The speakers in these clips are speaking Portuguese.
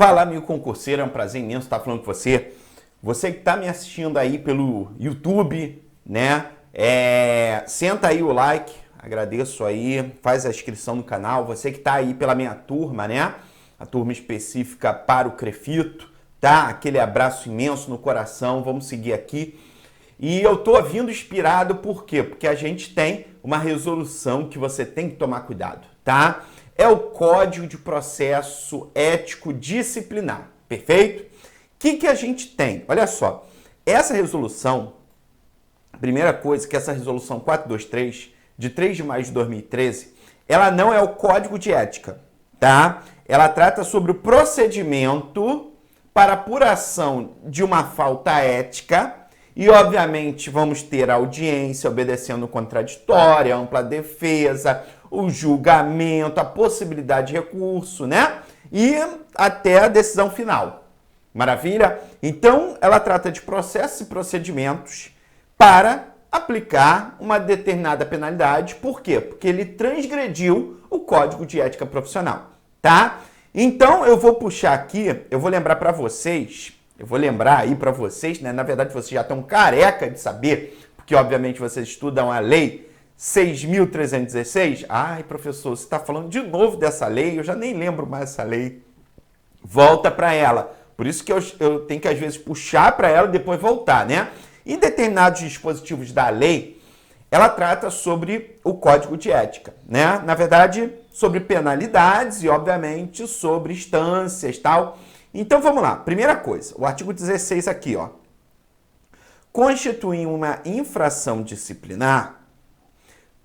Fala, amigo concurseiro, é um prazer imenso estar falando com você. Você que está me assistindo aí pelo YouTube, né? Senta aí o like, agradeço aí, faz a inscrição no canal. Você que está aí pela minha turma, né? A turma específica para o Crefito, tá? Aquele abraço imenso no coração, vamos seguir aqui. E eu tô vindo inspirado por quê? Porque a gente tem uma resolução que você tem que tomar cuidado, tá? É o Código de Processo Ético Disciplinar, perfeito? O que a gente tem? Olha só, essa resolução, a primeira coisa que essa resolução 423, de 3 de maio de 2013, ela não é o Código de Ética, tá? Ela trata sobre o procedimento para apuração de uma falta ética e, obviamente, vamos ter a audiência obedecendo contraditória, ampla defesa, o julgamento, a possibilidade de recurso, né? E até a decisão final. Maravilha? Então, ela trata de processos e procedimentos para aplicar uma determinada penalidade. Por quê? Porque ele transgrediu o Código de Ética Profissional, tá? Então, eu vou puxar aqui, eu vou lembrar para vocês, né? Na verdade, vocês já estão careca de saber, porque, obviamente, vocês estudam a lei 6.316. Ai, professor, você está falando de novo dessa lei, eu já nem lembro mais essa lei. Volta para ela. Por isso que eu tenho que, às vezes, puxar para ela e depois voltar, né? Em determinados dispositivos da lei, ela trata sobre o Código de Ética, né? Na verdade, sobre penalidades e, obviamente, sobre instâncias e tal. Então, vamos lá. Primeira coisa, o artigo 16 aqui, ó. Constitui uma infração disciplinar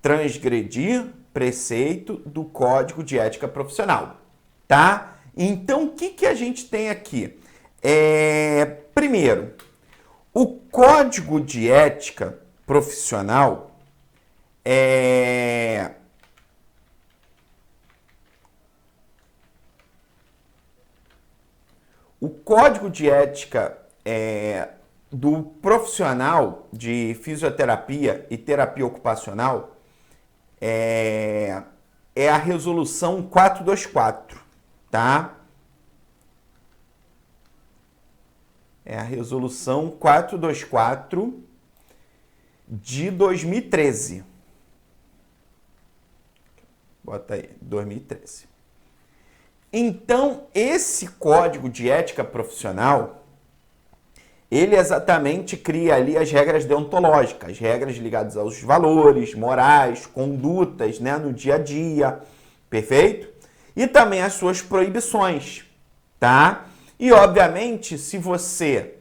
transgredir preceito do Código de Ética Profissional, tá? Então, o que a gente tem aqui? Primeiro, o Código de Ética Profissional o Código de Ética do profissional de fisioterapia e terapia ocupacional é a resolução 424, tá? É a resolução 424 de 2013. Bota aí, 2013. Então, esse Código de Ética Profissional, ele exatamente cria ali as regras deontológicas, as regras ligadas aos valores, morais, condutas, né, no dia a dia, perfeito? E também as suas proibições, tá? E, obviamente, se você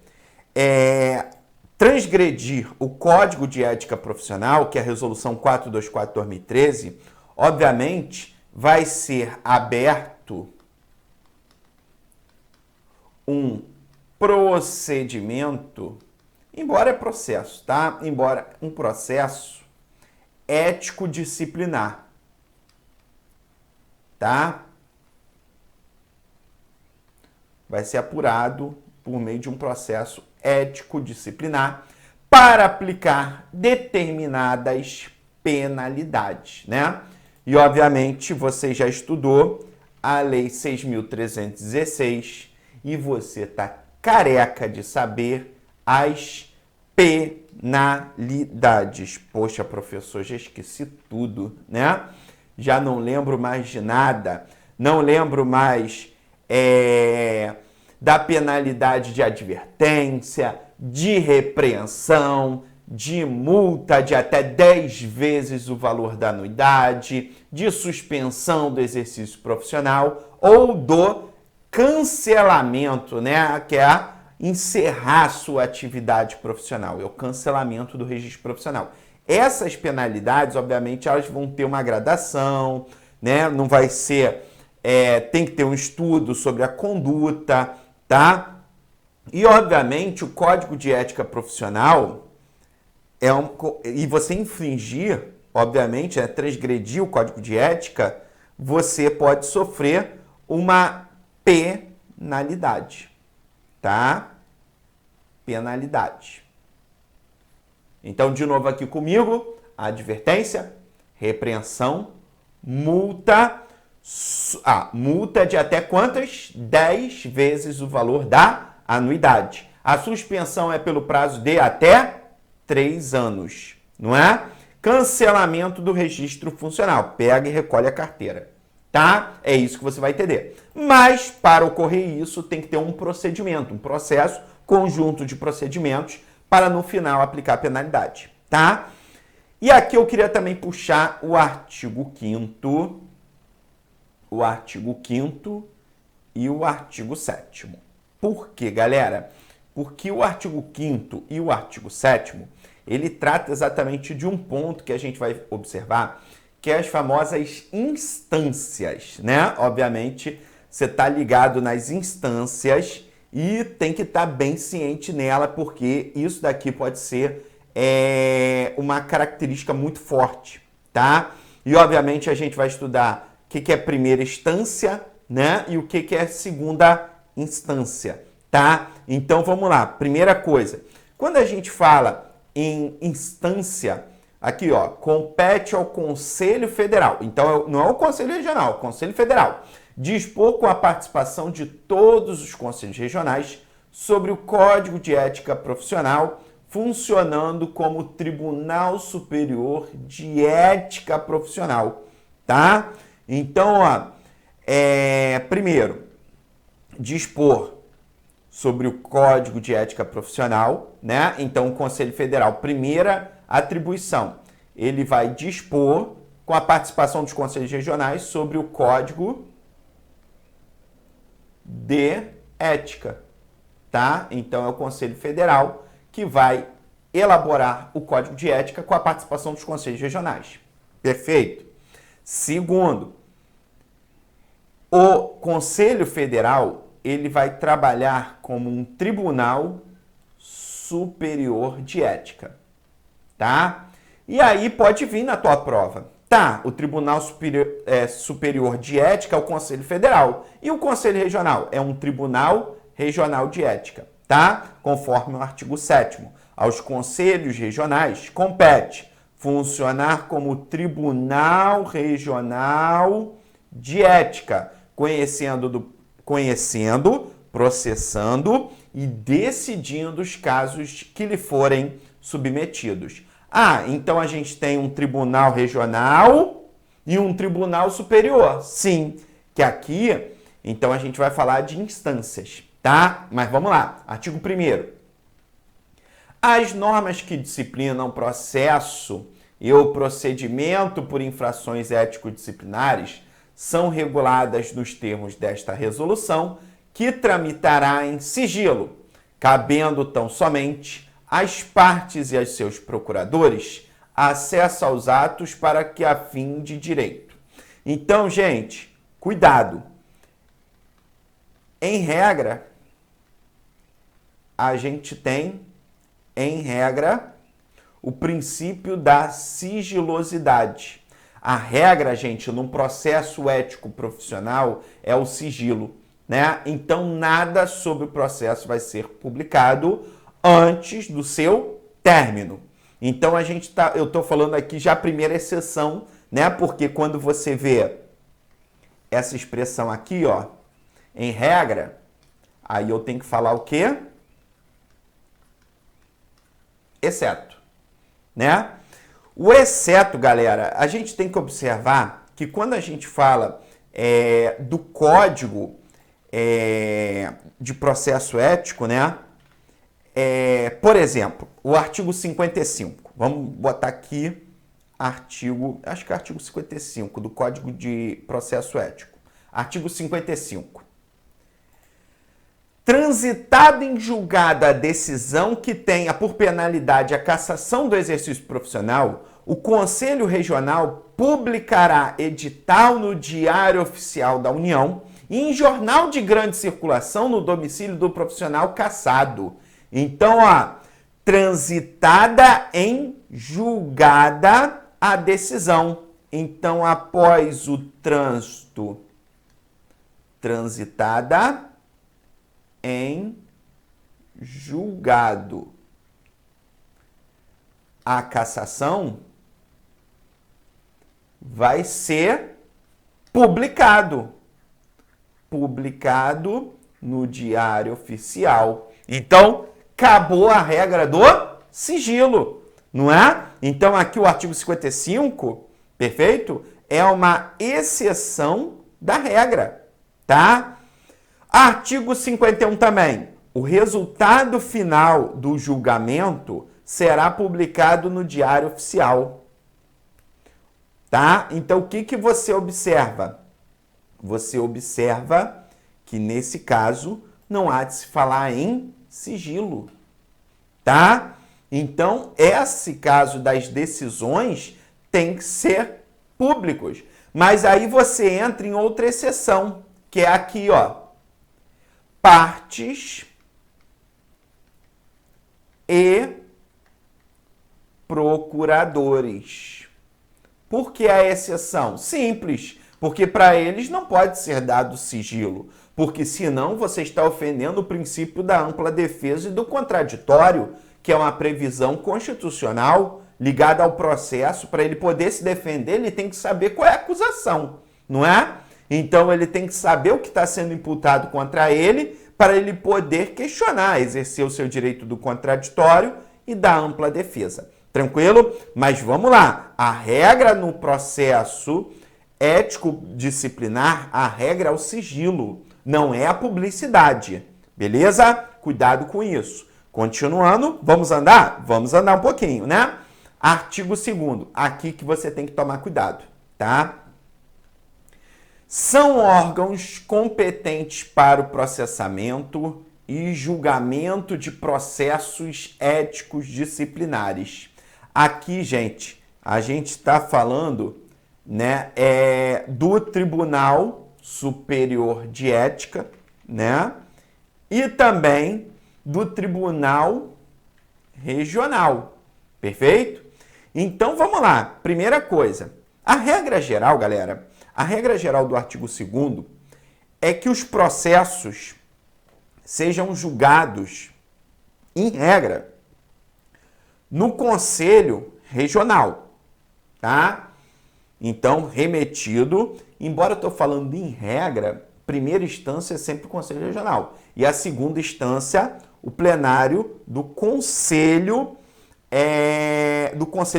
transgredir o Código de Ética Profissional, que é a Resolução 424/2013, obviamente, vai ser aberto um procedimento, embora é processo, tá? Embora um processo ético-disciplinar, tá? Vai ser apurado por meio de um processo ético-disciplinar para aplicar determinadas penalidades, né? E, obviamente, você já estudou a Lei 6.316 e você está careca de saber as penalidades. Poxa, professor, já esqueci tudo, né? Já não lembro mais de nada. Não lembro mais da penalidade de advertência, de repreensão, de multa de até 10 vezes o valor da anuidade, de suspensão do exercício profissional ou do cancelamento, né? Que é encerrar sua atividade profissional, é o cancelamento do registro profissional. Essas penalidades, obviamente, elas vão ter uma gradação, né? Não vai ser, tem que ter um estudo sobre a conduta, tá? E, obviamente, o Código de Ética Profissional e você infringir, obviamente, transgredir o Código de Ética, você pode sofrer uma penalidade, tá? Penalidade. Então, de novo aqui comigo, advertência, repreensão, multa, Multa de até quantas? 10 vezes o valor da anuidade. A suspensão é pelo prazo de até 3 anos, não é? Cancelamento do registro funcional. Pega e recolhe a carteira, tá? É isso que você vai entender. Mas, para ocorrer isso, tem que ter um procedimento, um processo, conjunto de procedimentos, para no final aplicar a penalidade, tá? E aqui eu queria também puxar o artigo 5º, o artigo 5º e o artigo 7º. Por quê, galera? Porque o artigo 5º e o artigo 7º, ele trata exatamente de um ponto que a gente vai observar, que é as famosas instâncias, né? Obviamente, você está ligado nas instâncias e tem que estar bem ciente nela, porque isso daqui pode ser uma característica muito forte, tá? E, obviamente, a gente vai estudar o que é primeira instância, né? E o que é segunda instância, tá? Então, vamos lá. Primeira coisa, quando a gente fala em instância, aqui, ó, compete ao Conselho Federal. Então, não é o Conselho Regional, é o Conselho Federal. Dispor com a participação de todos os conselhos regionais sobre o Código de Ética Profissional, funcionando como Tribunal Superior de Ética Profissional, tá? Então, ó, primeiro, dispor sobre o Código de Ética Profissional, né? Então, o Conselho Federal, primeira atribuição, ele vai dispor com a participação dos conselhos regionais sobre o Código de Ética, tá? Então, é o Conselho Federal que vai elaborar o Código de Ética com a participação dos conselhos regionais. Perfeito? Segundo, o Conselho Federal, ele vai trabalhar como um Tribunal Superior de Ética, tá? E aí pode vir na tua prova. Tá, o Tribunal Superior de Ética é o Conselho Federal. E o Conselho Regional é um Tribunal Regional de Ética, tá? Conforme o artigo 7º. Aos conselhos regionais compete funcionar como Tribunal Regional de Ética, conhecendo, processando e decidindo os casos que lhe forem submetidos. Então a gente tem um tribunal regional e um tribunal superior. Sim, que aqui, então a gente vai falar de instâncias, tá? Mas vamos lá, artigo 1º. As normas que disciplinam processo e o procedimento por infrações ético-disciplinares são reguladas nos termos desta resolução, que tramitará em sigilo, cabendo tão somente às partes e aos seus procuradores acesso aos atos para que a fim de direito. Então, gente, cuidado. Em regra, a gente tem, em regra, o princípio da sigilosidade. A regra, gente, num processo ético profissional é o sigilo, né? Então, nada sobre o processo vai ser publicado antes do seu término. Então, eu estou falando aqui já a primeira exceção, né? Porque quando você vê essa expressão aqui, ó, em regra, aí eu tenho que falar o quê? Exceto, né? O exceto, galera, a gente tem que observar que quando a gente fala do código de processo ético, né? Por exemplo, o artigo 55. Vamos botar aqui acho que é artigo 55 do Código de Processo Ético. Artigo 55. Transitada em julgado a decisão que tenha por penalidade a cassação do exercício profissional, o Conselho Regional publicará edital no Diário Oficial da União e em jornal de grande circulação no domicílio do profissional cassado. Então, ó, transitada em julgada a decisão. Então, após o trânsito, transitada em julgado a cassação, vai ser publicado. Publicado no Diário Oficial. Então, acabou a regra do sigilo, não é? Então, aqui o artigo 55, perfeito? É uma exceção da regra, tá? Artigo 51 também. O resultado final do julgamento será publicado no Diário Oficial, tá? Então, o que você observa? Você observa que, nesse caso, não há de se falar em sigilo, tá? Então, esse caso das decisões tem que ser públicos. Mas aí você entra em outra exceção, que é aqui, ó. Partes e procuradores. Por que a exceção? Simples, porque para eles não pode ser dado sigilo, porque senão você está ofendendo o princípio da ampla defesa e do contraditório, que é uma previsão constitucional ligada ao processo. Para ele poder se defender, ele tem que saber qual é a acusação, não é? Então ele tem que saber o que está sendo imputado contra ele para ele poder questionar, exercer o seu direito do contraditório e da ampla defesa. Tranquilo? Mas vamos lá. A regra no processo ético-disciplinar, a regra é o sigilo, não é a publicidade. Beleza? Cuidado com isso. Continuando, vamos andar? Vamos andar um pouquinho, né? Artigo 2º, aqui que você tem que tomar cuidado, tá? São órgãos competentes para o processamento e julgamento de processos éticos disciplinares. Aqui, gente, a gente está falando, né, do Tribunal Superior de Ética, né, e também do Tribunal Regional, perfeito? Então, vamos lá. Primeira coisa, a regra geral, galera, a regra geral do artigo 2º é que os processos sejam julgados, em regra, no Conselho Regional, tá? Então, remetido, embora eu estou falando em regra, primeira instância é sempre o Conselho Regional. E a segunda instância, o plenário do Conselho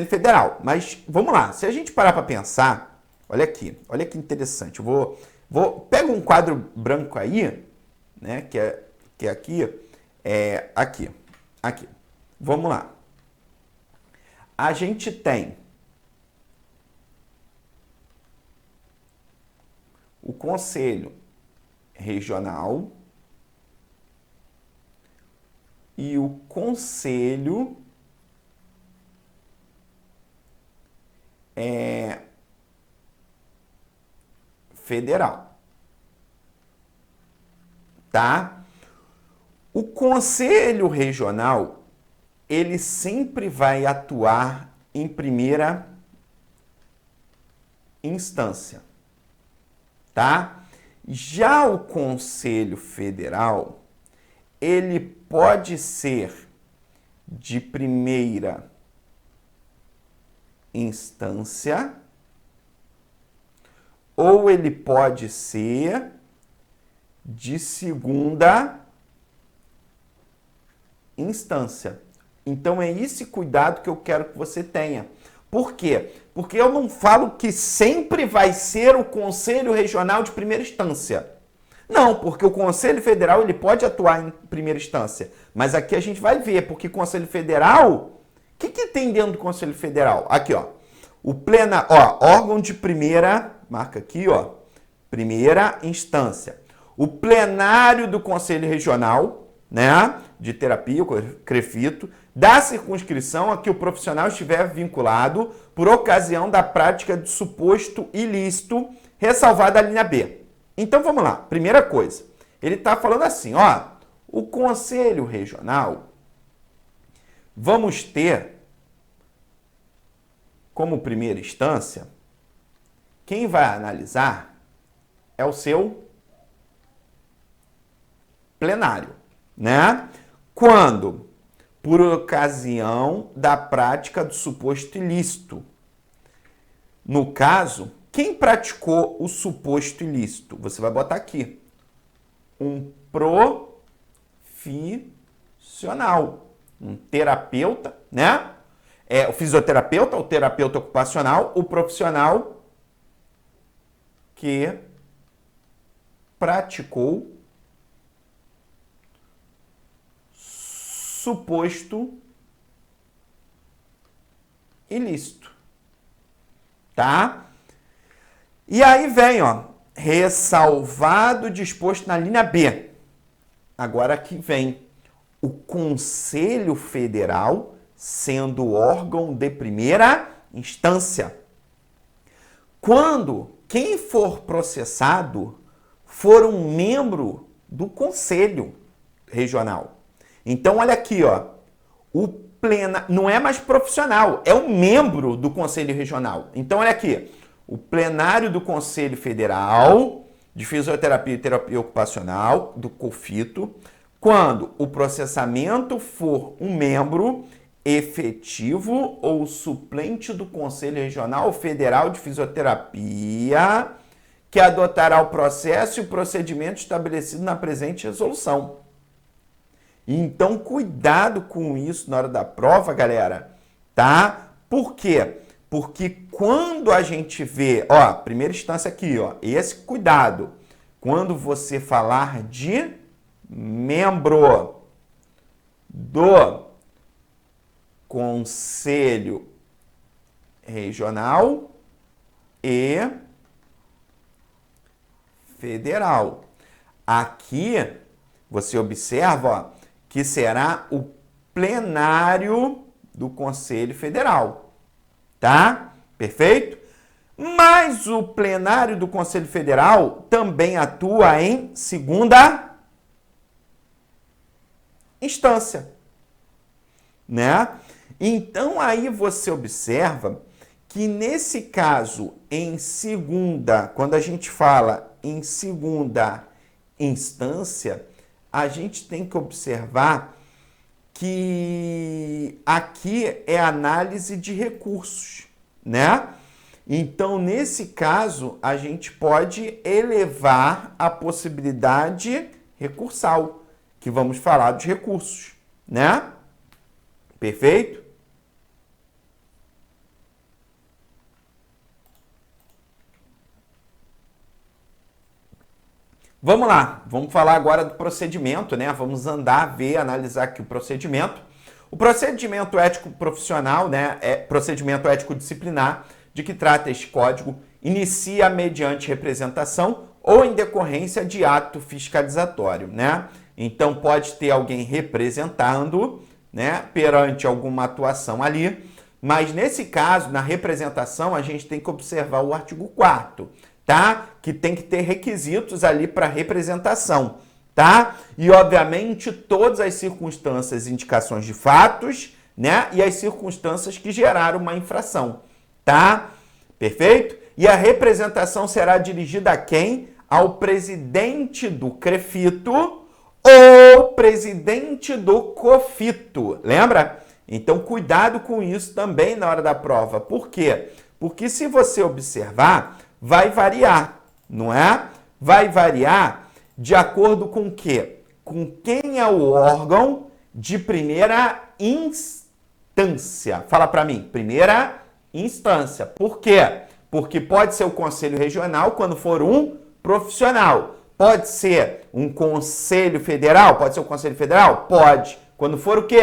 Federal. Mas, vamos lá, se a gente parar para pensar, olha que interessante. Pega um quadro branco aí, né, que é aqui. Vamos lá. A gente tem o Conselho Regional e o Conselho Federal, tá? O Conselho Regional, ele sempre vai atuar em primeira instância, tá? Já o Conselho Federal, ele pode ser de primeira instância ou ele pode ser de segunda instância. Então é esse cuidado que eu quero que você tenha. Por quê? Porque eu não falo que sempre vai ser o Conselho Regional de primeira instância. Não, porque o Conselho Federal ele pode atuar em primeira instância. Mas aqui a gente vai ver, porque o Conselho Federal... O que tem dentro do Conselho Federal? Aqui, ó. O órgão de primeira... Marca aqui, ó. Primeira instância. O plenário do Conselho Regional, né? De terapia, o CREFITO, da circunscrição a que o profissional estiver vinculado por ocasião da prática de suposto ilícito, ressalvada a linha B. Então, vamos lá. Primeira coisa, ele está falando assim, ó, o Conselho Regional, vamos ter como primeira instância, quem vai analisar é o seu plenário, né? Quando, por ocasião da prática do suposto ilícito. No caso, Quem praticou o suposto ilícito? Você vai botar aqui. Um profissional. Um terapeuta, né? O fisioterapeuta, o terapeuta ocupacional, o profissional que praticou suposto ilícito. Tá? E aí vem, ó, ressalvado disposto na linha B. Agora aqui vem o Conselho Federal sendo órgão de primeira instância. Quando quem for processado for um membro do Conselho Regional. Então, olha aqui, ó, não é mais profissional, é um membro do Conselho Regional. Então, olha aqui, o plenário do Conselho Federal de Fisioterapia e Terapia Ocupacional, do COFITO, quando o processamento for um membro efetivo ou suplente do Conselho Regional Federal de Fisioterapia, que adotará o processo e o procedimento estabelecido na presente resolução. Então, cuidado com isso na hora da prova, galera, tá? Por quê? Porque quando a gente vê, ó, primeira instância aqui, ó, esse cuidado, quando você falar de membro do Conselho Regional e Federal. Aqui você observa, ó, que será o plenário do Conselho Federal, tá? Perfeito? Mas o plenário do Conselho Federal também atua em segunda instância, né? Então aí você observa que nesse caso, em segunda, quando a gente fala em segunda instância, a gente tem que observar que aqui é análise de recursos, né? Então, nesse caso, a gente pode elevar a possibilidade recursal, que vamos falar dos recursos, né? Perfeito? Vamos lá, vamos falar agora do procedimento, né? Vamos andar, ver, analisar aqui o procedimento. O procedimento ético profissional, né? É procedimento ético disciplinar, de que trata este código, inicia mediante representação ou em decorrência de ato fiscalizatório, né? Então pode ter alguém representando, né, perante alguma atuação ali, mas nesse caso, na representação, a gente tem que observar o artigo 4º, tá? Que tem que ter requisitos ali para representação, tá? E, obviamente, todas as circunstâncias, indicações de fatos, né? E as circunstâncias que geraram uma infração, tá? Perfeito? E a representação será dirigida a quem? Ao presidente do CREFITO ou presidente do COFITO, lembra? Então, cuidado com isso também na hora da prova. Por quê? Porque se você observar, vai variar, não é? Vai variar de acordo com o quê? Com quem é o órgão de primeira instância. Fala para mim, primeira instância. Por quê? Porque pode ser o Conselho Regional quando for um profissional. Pode ser um Conselho Federal? Pode ser o Conselho Federal? Pode. Quando for o quê?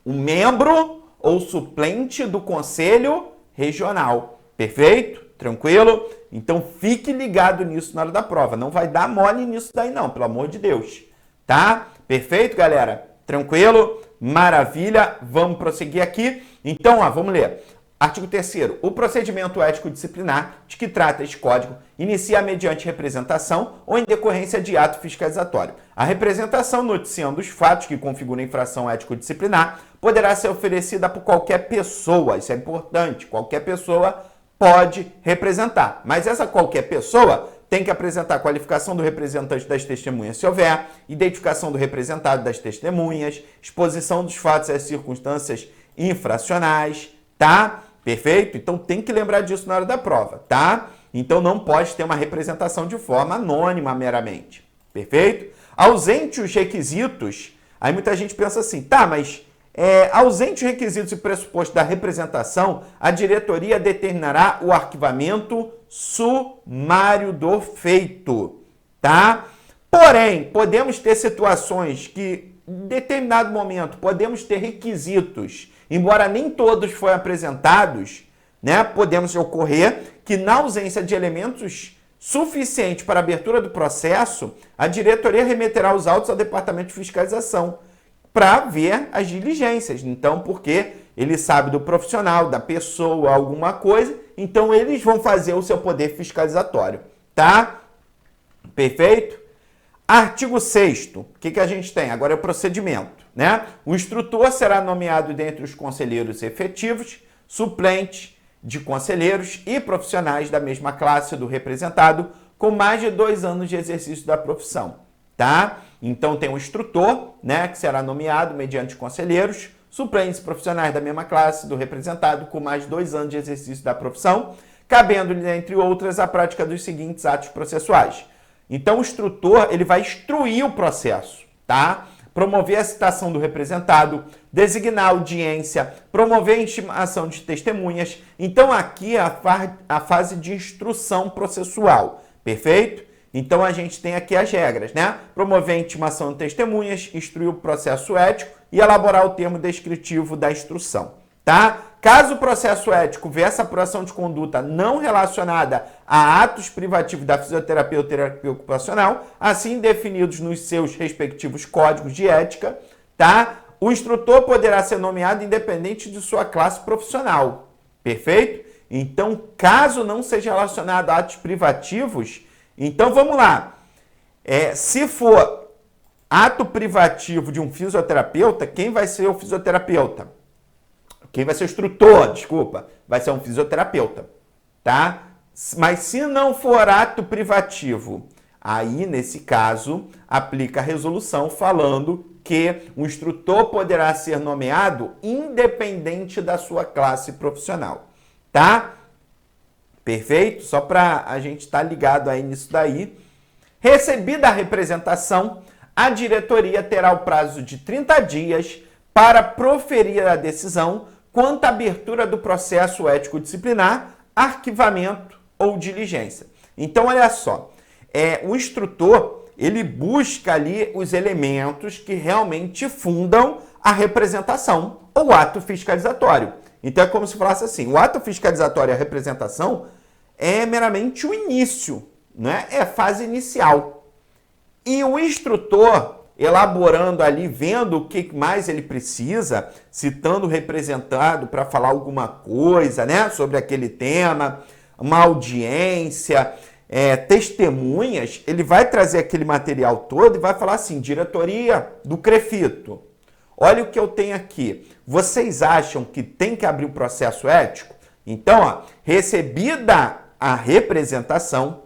Um membro ou suplente do Conselho Regional. Perfeito? Tranquilo? Então fique ligado nisso na hora da prova. Não vai dar mole nisso daí não, pelo amor de Deus. Tá? Perfeito, galera? Tranquilo? Maravilha. Vamos prosseguir aqui. Então, ó, vamos ler. Artigo 3º. O procedimento ético disciplinar de que trata este código inicia mediante representação ou em decorrência de ato fiscalizatório. A representação noticiando os fatos que configuram infração ético-disciplinar poderá ser oferecida por qualquer pessoa. Isso é importante. Qualquer pessoa pode representar. Mas essa qualquer pessoa tem que apresentar a qualificação do representante das testemunhas, se houver, identificação do representado das testemunhas, exposição dos fatos e as circunstâncias infracionais, tá? Perfeito? Então tem que lembrar disso na hora da prova, tá? Então não pode ter uma representação de forma anônima meramente. Perfeito? Ausente os requisitos, aí muita gente pensa assim, tá, mas ausente os requisitos e pressupostos da representação, a diretoria determinará o arquivamento sumário do feito, tá? Porém, podemos ter situações que, em determinado momento, podemos ter requisitos, embora nem todos foram apresentados, né? Podemos ocorrer que, na ausência de elementos suficientes para a abertura do processo, a diretoria remeterá os autos ao departamento de fiscalização para ver as diligências. Então, porque ele sabe do profissional, da pessoa, alguma coisa, então eles vão fazer o seu poder fiscalizatório, tá? Perfeito? Artigo 6º, o que a gente tem? Agora é o procedimento, né? O instrutor será nomeado dentre os conselheiros efetivos, suplentes de conselheiros e profissionais da mesma classe do representado com mais de 2 anos de exercício da profissão, tá? Então tem o instrutor, né, que será nomeado mediante conselheiros, suplentes profissionais da mesma classe do representado com mais de 2 anos de exercício da profissão, cabendo-lhe, entre outras, a prática dos seguintes atos processuais. Então o instrutor, ele vai instruir o processo, tá? Promover a citação do representado, designar a audiência, promover a intimação de testemunhas. Então aqui é a fase de instrução processual, perfeito? Então a gente tem aqui as regras, né? Promover a intimação de testemunhas, instruir o processo ético e elaborar o termo descritivo da instrução, tá? Caso o processo ético versa apuração de conduta não relacionada a atos privativos da fisioterapia ou terapia ocupacional, assim definidos nos seus respectivos códigos de ética, tá? O instrutor poderá ser nomeado independente de sua classe profissional, perfeito? Então, caso não seja relacionado a atos privativos, então vamos lá. Se for ato privativo de um fisioterapeuta, quem vai ser o fisioterapeuta? Quem vai ser o instrutor, desculpa, vai ser um fisioterapeuta, tá? Mas se não for ato privativo, aí, nesse caso, aplica a resolução falando que o instrutor poderá ser nomeado independente da sua classe profissional, tá? Perfeito? Só para a gente estar ligado aí nisso daí. Recebida a representação, a diretoria terá o prazo de 30 dias para proferir a decisão quanto à abertura do processo ético-disciplinar, arquivamento ou diligência. Então, olha só, o instrutor, ele busca ali os elementos que realmente fundam a representação ou ato fiscalizatório. Então, é como se falasse assim, o ato fiscalizatório e a representação é meramente o início, né? É a fase inicial. E o instrutor, elaborando ali, vendo o que mais ele precisa, citando o representado para falar alguma coisa, né, sobre aquele tema, uma audiência, testemunhas, ele vai trazer aquele material todo e vai falar assim, diretoria do CREFITO, olha o que eu tenho aqui. Vocês acham que tem que abrir o processo ético? Então, ó, recebida a representação,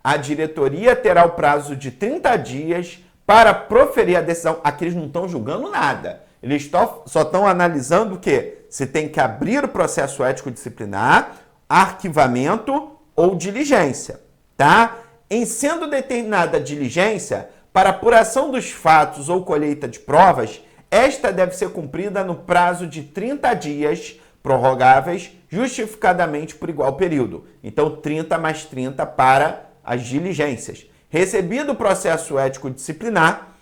a diretoria terá o prazo de 30 dias para proferir a decisão. Aqui eles não estão julgando nada. Eles só estão analisando o quê? Se tem que abrir o processo ético disciplinar, arquivamento ou diligência, tá? Em sendo determinada a diligência, para apuração dos fatos ou colheita de provas, esta deve ser cumprida no prazo de 30 dias, prorrogáveis, justificadamente por igual período. Então, 30 mais 30 para as diligências. Recebido o processo ético disciplinar,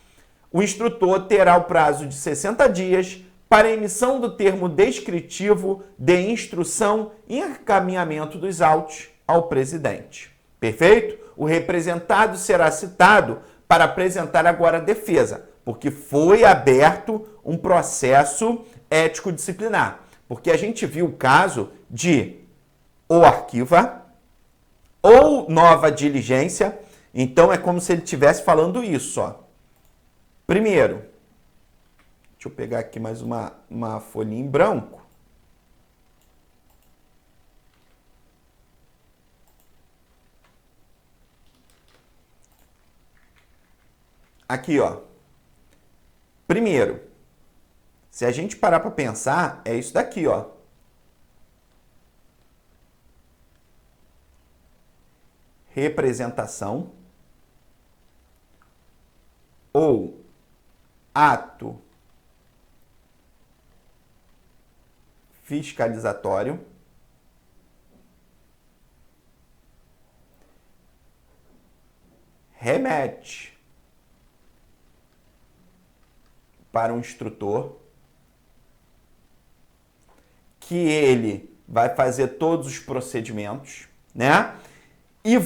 o instrutor terá o prazo de 60 dias para a emissão do termo descritivo de instrução e encaminhamento dos autos ao presidente. Perfeito? O representado será citado para apresentar agora a defesa, porque foi aberto um processo ético-disciplinar. Porque a gente viu o caso de ou arquiva ou nova diligência. Então, é como se ele estivesse falando isso, ó. Primeiro, deixa eu pegar aqui mais uma folhinha em branco. Aqui, ó. Primeiro, se a gente parar para pensar, é isso daqui, ó. representação ou ato fiscalizatório remete para um instrutor que ele vai fazer todos os procedimentos, né? E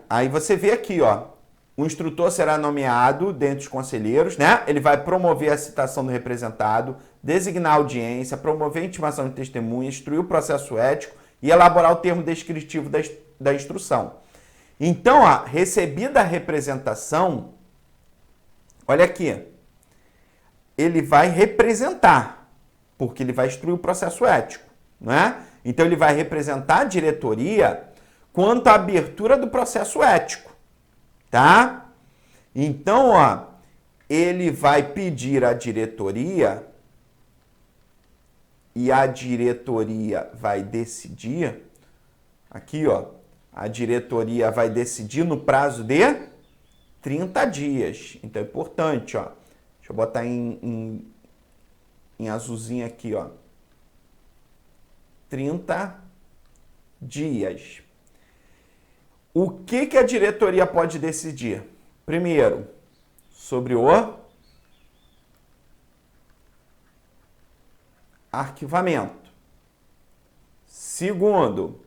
aí você vê aqui, ó, o instrutor será nomeado dentre os conselheiros, né? Ele vai promover a citação do representado, designar a audiência, promover a intimação de testemunha, instruir o processo ético e elaborar o termo descritivo da instrução. Então, ó, recebida a representação, olha aqui, ele vai representar, porque ele vai instruir o processo ético, não é? Então, ele vai representar a diretoria quanto à abertura do processo ético, tá? Então, ó, ele vai pedir à diretoria e a diretoria vai decidir, aqui, ó, a diretoria vai decidir no prazo de 30 dias. Então, é importante, ó. Deixa eu botar em azulzinho aqui, ó. 30 dias. O que a diretoria pode decidir? Primeiro, sobre o arquivamento. Segundo,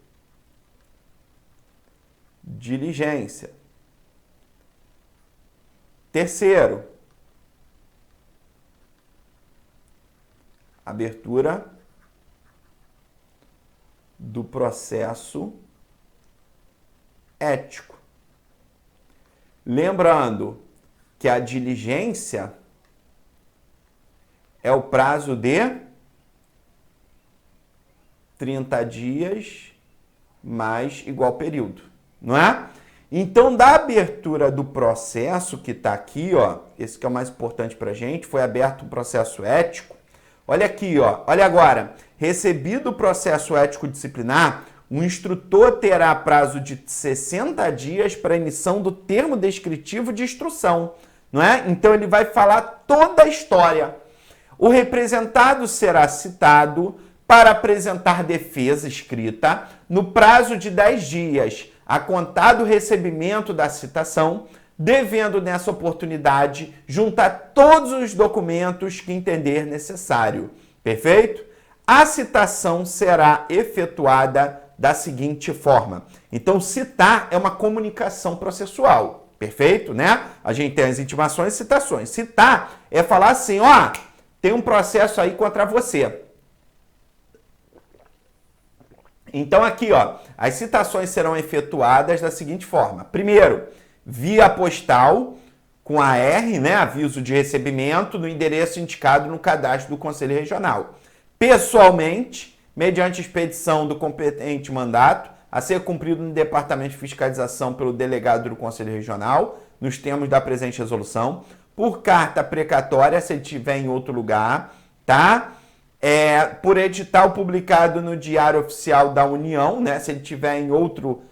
diligência. Terceiro, abertura do processo ético. Lembrando que a diligência é o prazo de 30 dias mais igual período, não é? Então, da abertura do processo que está aqui, ó, esse que é o mais importante para a gente, foi aberto um processo ético. Olha aqui, ó, olha agora. Recebido o processo ético disciplinar, o instrutor terá prazo de 60 dias para a emissão do termo descritivo de instrução, não é? Então, ele vai falar toda a história. O representado será citado para apresentar defesa escrita no prazo de 10 dias, a contar do recebimento da citação, devendo nessa oportunidade juntar todos os documentos que entender necessário. Perfeito? A citação será efetuada da seguinte forma. Então, citar é uma comunicação processual. Perfeito, né? A gente tem as intimações e citações. Citar é falar assim, ó, tem um processo aí contra você. Então, aqui, ó, as citações serão efetuadas da seguinte forma. Primeiro, via postal, com AR, né, aviso de recebimento, no endereço indicado no cadastro do Conselho Regional. Pessoalmente, mediante expedição do competente mandato, a ser cumprido no Departamento de Fiscalização pelo delegado do Conselho Regional, nos termos da presente resolução, por carta precatória, se ele estiver em outro lugar, tá? Por edital publicado no Diário Oficial da União, né? Se ele estiver em outro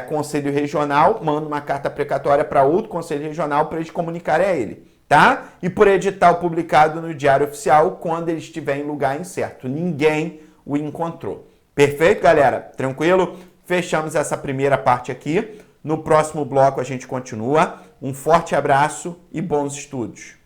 Conselho Regional, manda uma carta precatória para outro Conselho Regional para eles comunicarem a ele, tá? E por edital publicado no Diário Oficial quando ele estiver em lugar incerto. Ninguém o encontrou. Perfeito, galera? Tranquilo? Fechamos essa primeira parte aqui. No próximo bloco a gente continua. Um forte abraço e bons estudos.